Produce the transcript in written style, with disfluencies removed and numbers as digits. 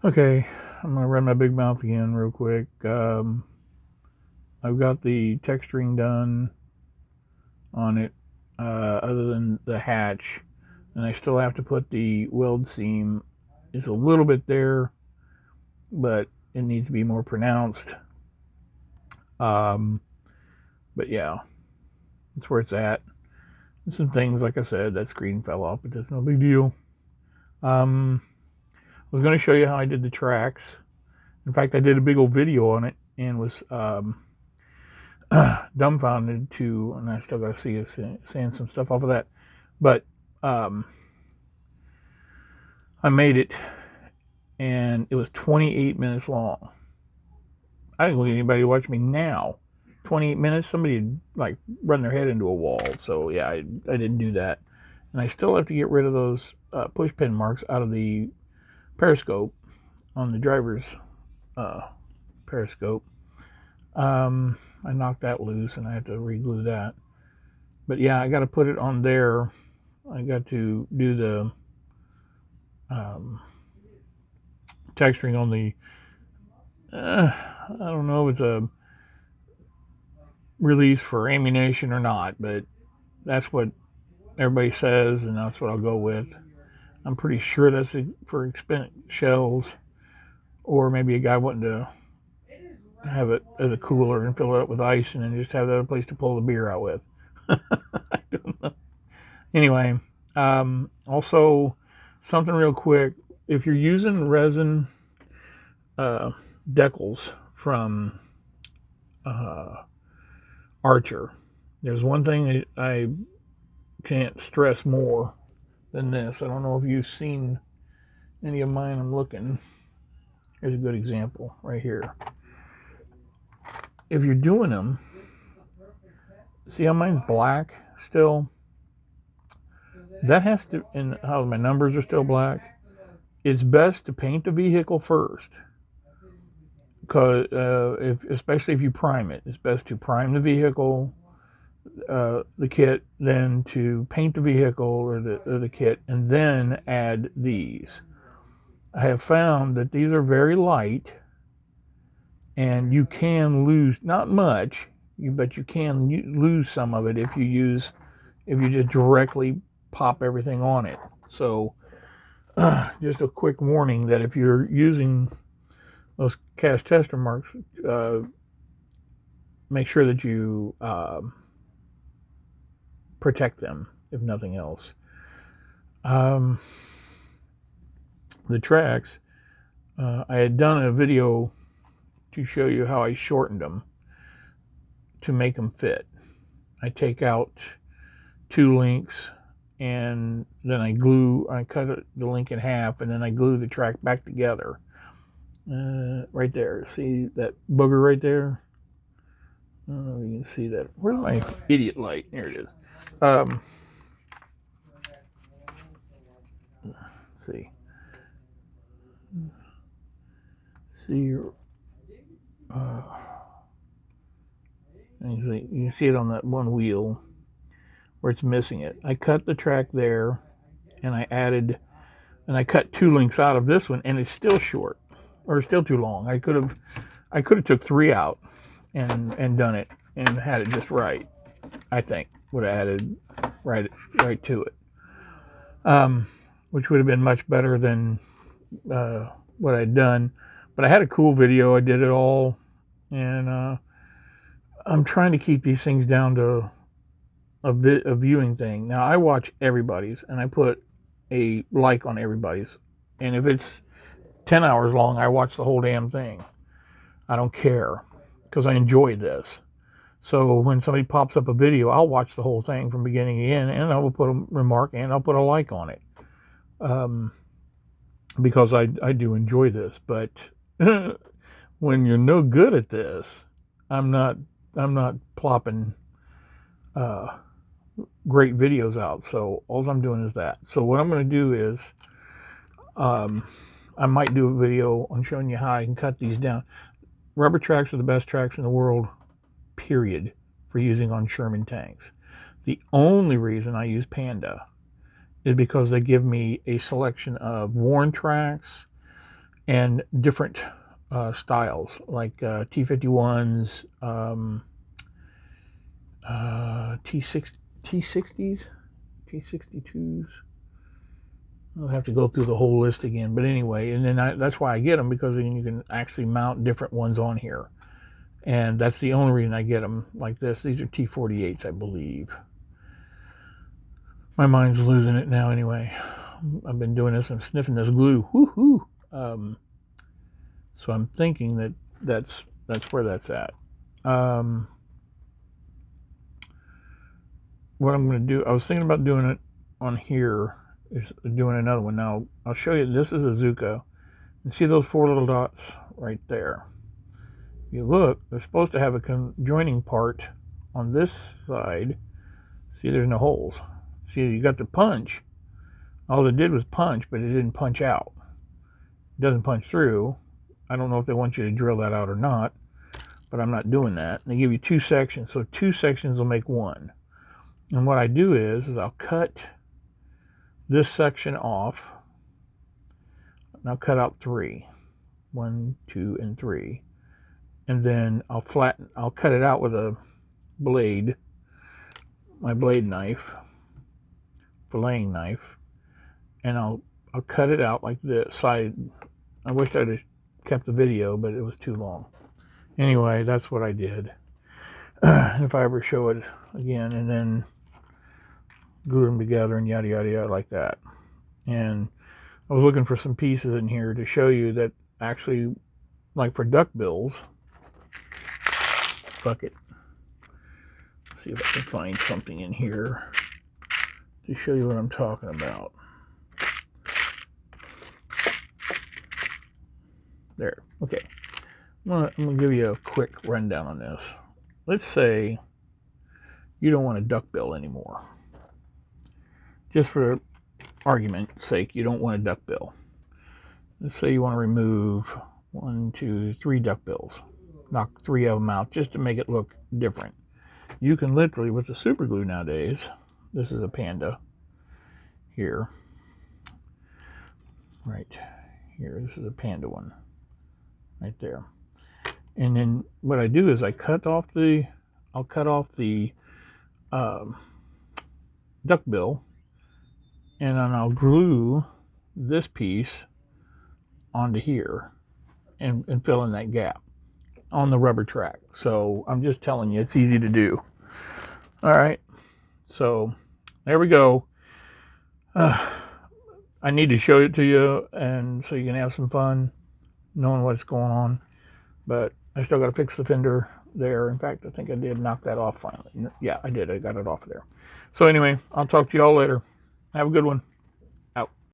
Okay, I'm gonna run my big mouth again real quick. I've got the texturing done on it, other than the hatch, and I still have to put the weld seam. It's a little bit there, but it needs to be more pronounced. Um, but yeah, that's where it's at. And some things, like I said, that screen fell off, but that's no big deal. Um, I was going to show you how I did the tracks. In fact, I did a big old video on it and was dumbfounded to, and I still got to see us saying some stuff off of that. But um, I made it, and it was 28 minutes long. I didn't look at anybody watch me now. 28 minutes, somebody would like run their head into a wall. So yeah, I didn't do that, and I still have to get rid of those push pin marks out of the periscope on the driver's uh, periscope. I knocked that loose, and I have to re-glue that. But yeah, I got to put it on there. I got to do the um, texturing on the. I don't know if it's a release for ammunition or not, but that's what everybody says, and that's what I'll go with. I'm pretty sure that's for expensive shells, or maybe a guy wanting to have it as a cooler and fill it up with ice, and then just have that other place to pull the beer out with. I don't know. Anyway, also something real quick. If you're using resin uh, decals from Archer, there's one thing that I can't stress more than this. I don't know if you've seen any of mine. I'm looking. Here's a good example right here. If you're doing them, see how mine's black still? That has to, and how my numbers are still black. It's best to paint the vehicle first, because especially if you prime it, it's best to prime the vehicle, the kit, then to paint the vehicle or the kit, and then add these. I have found that these are very light, and you can lose not much, but you can lose some of it if you just directly pop everything on it. So just a quick warning that if you're using those cast tester marks, make sure that you protect them, if nothing else. Um, the tracks, I had done a video to show you how I shortened them to make them fit. I take out 2 links, and then I cut the link in half, and then I glue the track back together. Right there, see that booger right there? I don't know if you can see that. Where's my idiot light? Here it is. Um, see. See, uh, you see it on that one wheel where it's missing it. I cut the track there, and I cut 2 links out of this one, and it's still short, or still too long. I could have took 3 out and done it and had it just right. I think would have added right to it, which would have been much better than what I'd done. But I had a cool video. I did it all, and I'm trying to keep these things down to a viewing thing. Now I watch everybody's, and I put a like on everybody's, and if it's 10 hours long, I watch the whole damn thing. I don't care, because I enjoy this. So when somebody pops up a video, I'll watch the whole thing from beginning to end, and I will put a remark and I'll put a like on it, because I do enjoy this. But when you're no good at this, I'm not plopping great videos out. So all I'm doing is that. So what I'm going to do is I might do a video on showing you how I can cut these down. Rubber tracks are the best tracks in the world, period, for using on Sherman tanks. The only reason I use Panda is because they give me a selection of worn tracks and different styles like T51s, T60s, T62s. I'll have to go through the whole list again. But anyway, and then that's why I get them, because then you can actually mount different ones on here. And that's the only reason I get them like this. These are T48s, I believe. My mind's losing it now anyway. I've been doing this and sniffing this glue. Woo-hoo. So I'm thinking that that's where that's at. What I'm going to do, I was thinking about doing it on here, is doing another one. Now, I'll show you, this is a Zuko. You see those 4 little dots right there? If you look, they're supposed to have a conjoining part on this side. See, there's no holes. See, you got the punch. All it did was punch, but it didn't punch out. It doesn't punch through. I don't know if they want you to drill that out or not, but I'm not doing that. And they give you 2 sections, so 2 sections will make 1. And what I do is I'll cut this section off, and I'll cut out 3. 1, 2, and 3. And then I'll cut it out with a blade, my blade knife, filleting knife, and I'll cut it out like this side. I wish I'd have kept the video, but it was too long. Anyway, that's what I did. If I ever show it again, and then glue them together and yada yada yada like that. And I was looking for some pieces in here to show you that actually, like for duck bills. Fuck it. See if I can find something in here to show you what I'm talking about. There. Okay. I'm gonna give you a quick rundown on this. Let's say you don't want a duck bill anymore. Just for argument's sake, you don't want a duck bill. Let's say you want to remove 1, 2, 3 duck bills. Knock 3 of them out just to make it look different. You can literally, with the super glue nowadays, this is a Panda here. Right here, this is a Panda one. Right there. And then what I do is I'll cut off the duck bill, and then I'll glue this piece onto here and fill in that gap on the rubber track. So I'm just telling you, it's easy to do. All right, so there we go. I need to show it to you, and so you can have some fun knowing what's going on. But I still got to fix the fender there. In fact, I think I did knock that off finally. Yeah, I did. I got it off there. So anyway, I'll talk to you all later. Have a good one.